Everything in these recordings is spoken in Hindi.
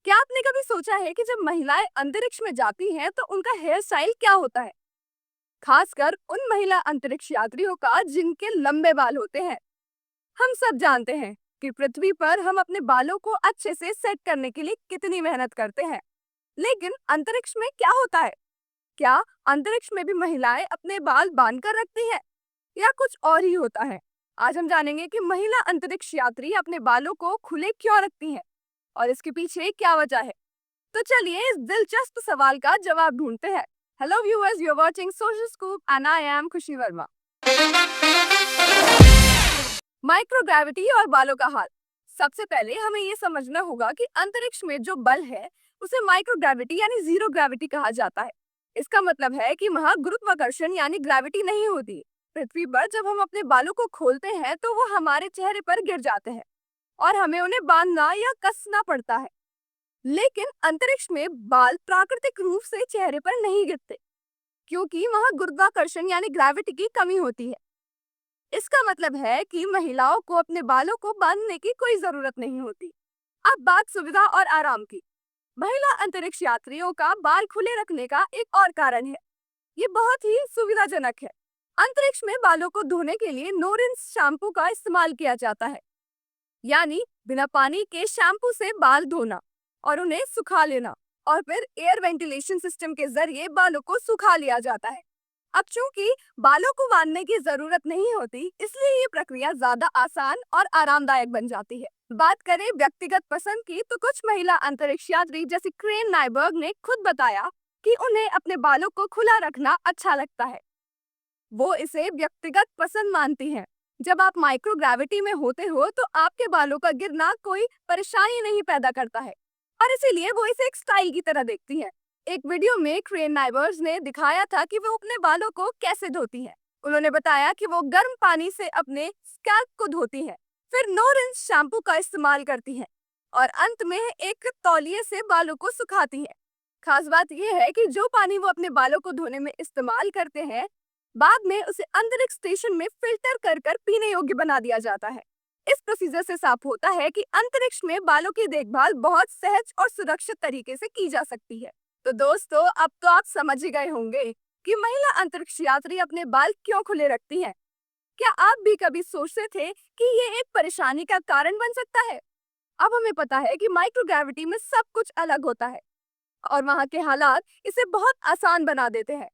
क्या आपने कभी सोचा है कि जब महिलाएं अंतरिक्ष में जाती हैं तो उनका हेयर स्टाइल क्या होता है? खासकर उन महिला अंतरिक्ष यात्रियों का जिनके लंबे बाल होते हैं। हम सब जानते हैं कि पृथ्वी पर हम अपने बालों को अच्छे से सेट करने के लिए कितनी मेहनत करते हैं, लेकिन अंतरिक्ष में क्या होता है? क्या अंतरिक्ष में भी महिलाएं अपने बाल बांध कर रखती हैं या कुछ और ही होता है? आज हम जानेंगे कि महिला अंतरिक्ष यात्री अपने बालों को खुले क्यों रखती हैं और इसके पीछे क्या वजह है। तो चलिए इस दिलचस्प सवाल का जवाब ढूंढते हैं। Hello viewers, you are watching social scoop and I am Khushi Verma. Microgravity और बालों का हाल। सबसे पहले हमें ये समझना होगा कि अंतरिक्ष में जो बल है उसे माइक्रोग्रेविटी यानी जीरो ग्रेविटी कहा जाता है। इसका मतलब है कि वहाँ गुरुत्वाकर्षण यानी ग्रेविटी नहीं होती। पृथ्वी पर जब हम अपने बालों को खोलते हैं तो वो हमारे चेहरे पर गिर जाते हैं और हमें उन्हें बांधना या कसना पड़ता है। लेकिन अंतरिक्ष में बाल प्राकृतिक रूप से चेहरे पर नहीं गिरते क्योंकि वहां गुरुत्वाकर्षण यानी ग्रेविटी की कमी होती है। इसका मतलब है कि महिलाओं को अपने बालों को बांधने की कोई जरूरत नहीं होती। अब बात सुविधा और आराम की। महिला अंतरिक्ष यात्रियों का बाल खुले रखने का एक और कारण है। ये बहुत ही सुविधाजनक है। अंतरिक्ष में बालों को धोने के लिए नो रिंस शैम्पू का इस्तेमाल किया जाता है, यानी बिना पानी के शैम्पू से बाल धोना और उन्हें सुखा लेना, और फिर एयर वेंटिलेशन सिस्टम के जरिए बालों को सुखा लिया जाता है। अब चूंकि बालों को बांधने की जरूरत नहीं होती, इसलिए ये प्रक्रिया ज्यादा आसान और आरामदायक बन जाती है। बात करें व्यक्तिगत पसंद की, तो कुछ महिला अंतरिक्ष यात्री जैसे क्रेन नाइबर्ग ने खुद बताया कि उन्हें अपने बालों को खुला रखना अच्छा लगता है। वो इसे व्यक्तिगत पसंद मानती हैं। जब आप माइक्रोग्रेविटी में होते हो तो आपके बालों का गिरना कोई परेशानी नहीं पैदा करता है और इसीलिए वो इसे एक स्टाइल की तरह देखती हैं। एक वीडियो में क्रेन नाइबर्स ने दिखाया था कि वो अपने बालों को कैसे धोती हैं। उन्होंने बताया कि वो गर्म पानी से अपने स्कैल्प को धोती हैं, फिर नो रिंस शैम्पू का इस्तेमाल करती हैं और अंत में एक तौलिए से बालों को सुखाती हैं। खास बात यह है कि जो पानी वो अपने बालों को धोने में इस्तेमाल करते हैं, बाद में उसे अंतरिक्ष स्टेशन में फिल्टर कर कर पीने योग्य बना दिया जाता है। इस प्रोसीजर से साफ होता है कि अंतरिक्ष में बालों की देखभाल बहुत सहज और सुरक्षित तरीके से की जा सकती है। तो दोस्तों, अब तो आप समझ ही गए होंगे कि महिला अंतरिक्ष यात्री अपने बाल क्यों खुले रखती हैं। क्या आप भी कभी सोचते थे कि ये एक परेशानी का कारण बन सकता है? अब हमें पता है कि माइक्रोग्रेविटी में सब कुछ अलग होता है और वहाँ के हालात इसे बहुत आसान बना देते हैं।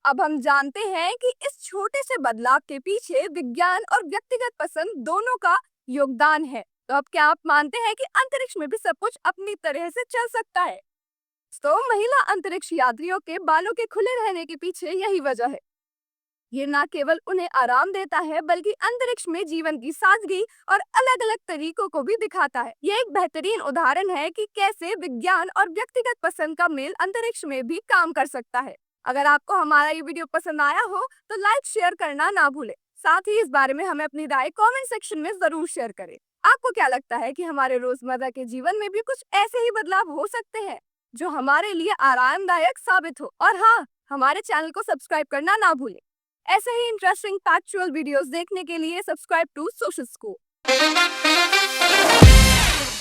अब हम जानते हैं कि इस छोटे से बदलाव के पीछे विज्ञान और व्यक्तिगत पसंद दोनों का योगदान है। तो अब क्या आप मानते हैं कि अंतरिक्ष में भी सब कुछ अपनी तरह से चल सकता है? तो महिला अंतरिक्ष यात्रियों के बालों के खुले रहने के पीछे यही वजह है। ये न केवल उन्हें आराम देता है, बल्कि अंतरिक्ष में जीवन की सादगी और अलग-अलग तरीकों को भी दिखाता है। ये एक बेहतरीन उदाहरण है कि कैसे विज्ञान और व्यक्तिगत पसंद का मेल अंतरिक्ष में भी काम कर सकता है। अगर आपको हमारा ये वीडियो पसंद आया हो तो लाइक शेयर करना ना भूलें। साथ ही इस बारे में हमें अपनी राय कमेंट सेक्शन में जरूर शेयर करें। आपको क्या लगता है कि हमारे रोजमर्रा के जीवन में भी कुछ ऐसे ही बदलाव हो सकते हैं जो हमारे लिए आरामदायक साबित हो? और हाँ, हमारे चैनल को सब्सक्राइब करना ना भूलें। ऐसे ही इंटरेस्टिंग फैक्चुअल वीडियोस देखने के लिए सब्सक्राइब टू सोशल स्कूप।